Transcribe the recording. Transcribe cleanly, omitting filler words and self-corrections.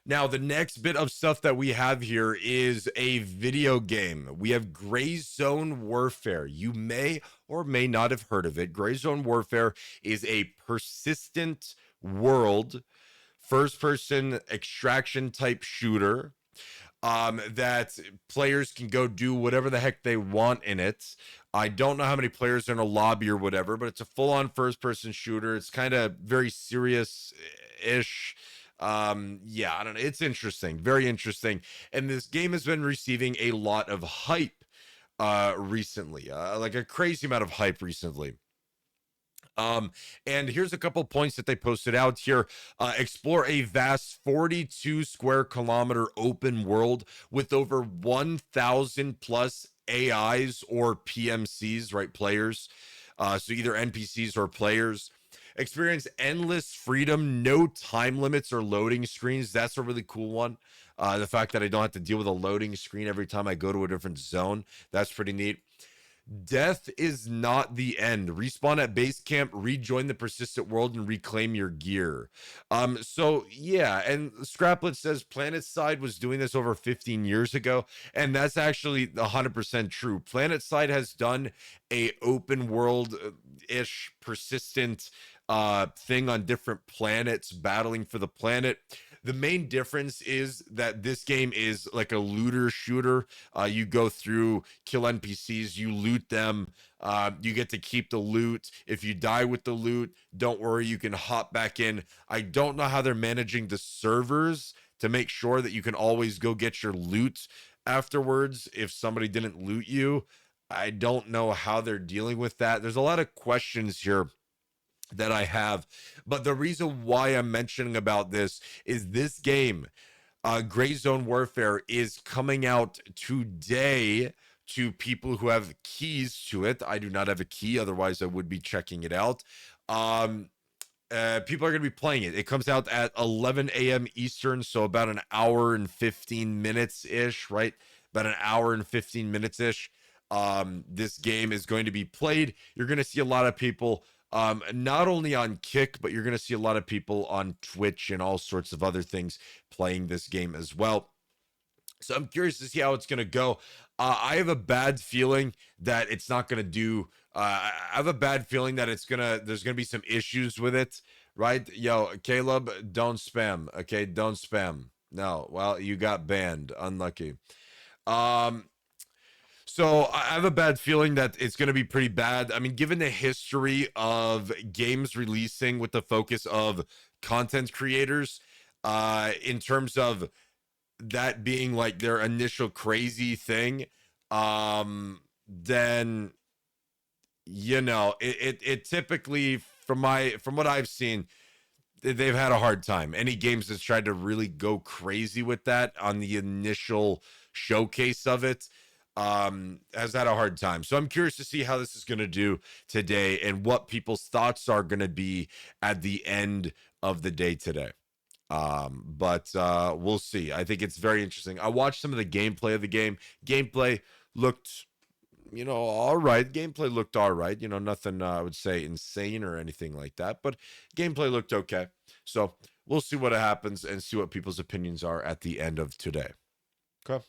Now, the next bit of stuff that we have here is a video game. We have Gray Zone Warfare. You may or may not have heard of it. Gray Zone Warfare is a persistent world, first person extraction type shooter that players can go do whatever the heck they want in it. I don't know how many players are in a lobby or whatever, but it's a full on first person shooter. It's kind of very serious ish. Yeah, I don't know. It's interesting, very interesting. And this game has been receiving a lot of hype recently, like a crazy amount of hype recently. And here's a couple points that they posted out here. Explore a vast 42 square kilometer open world with over 1,000 plus AIs or PMCs, right? Players. So either NPCs or players. Experience endless freedom, no time limits or loading screens. That's a really cool one. The fact that I don't have to deal with a loading screen every time I go to a different zone. That's pretty neat. Death is not the end. Respawn at base camp, rejoin the persistent world, and reclaim your gear. So yeah, and Scraplet says PlanetSide was doing this over 15 years ago, and that's actually 100% true. PlanetSide has done a open world ish persistent thing on different planets, battling for the planet. The main difference is that this game is like a looter shooter. You go through, kill NPCs, you loot them, you get to keep the loot. If you die with the loot, don't worry, you can hop back in. I don't know how they're managing the servers to make sure that you can always go get your loot afterwards if somebody didn't loot you. I don't know how they're dealing with that. There's a lot of questions here that I have. But the reason why I'm mentioning about this is this game, Gray Zone Warfare, is coming out today to people who have keys to it. I do not have a key, otherwise I would be checking it out. People are going to be playing it. It comes out at 11 a.m. Eastern, so about an hour and 15 minutes ish, right? About an hour and 15 minutes ish. This game is going to be played. You're going to see a lot of people not only on Kick, but you're going to see a lot of people on Twitch and all sorts of other things playing this game as well. So I'm curious to see how it's going to go. I have a bad feeling that it's not going to do. I have a bad feeling that there's going to be some issues with it, right? Yo, Caleb, don't spam. Okay, don't spam. No, well, you got banned. Unlucky. So I have a bad feeling that it's going to be pretty bad. I mean, given the history of games releasing with the focus of content creators, in terms of that being like their initial crazy thing, then it typically from what I've seen, they've had a hard time. Any games that's tried to really go crazy with that on the initial showcase of it has had a hard time. So I'm curious to see how this is going to do today and what people's thoughts are going to be at the end of the day today. But we'll see. I think it's very interesting. I watched some of the gameplay of the game. Gameplay looked, all right. Gameplay looked all right. Nothing I would say insane or anything like that, but gameplay looked okay. So we'll see what happens and see what people's opinions are at the end of today. Okay.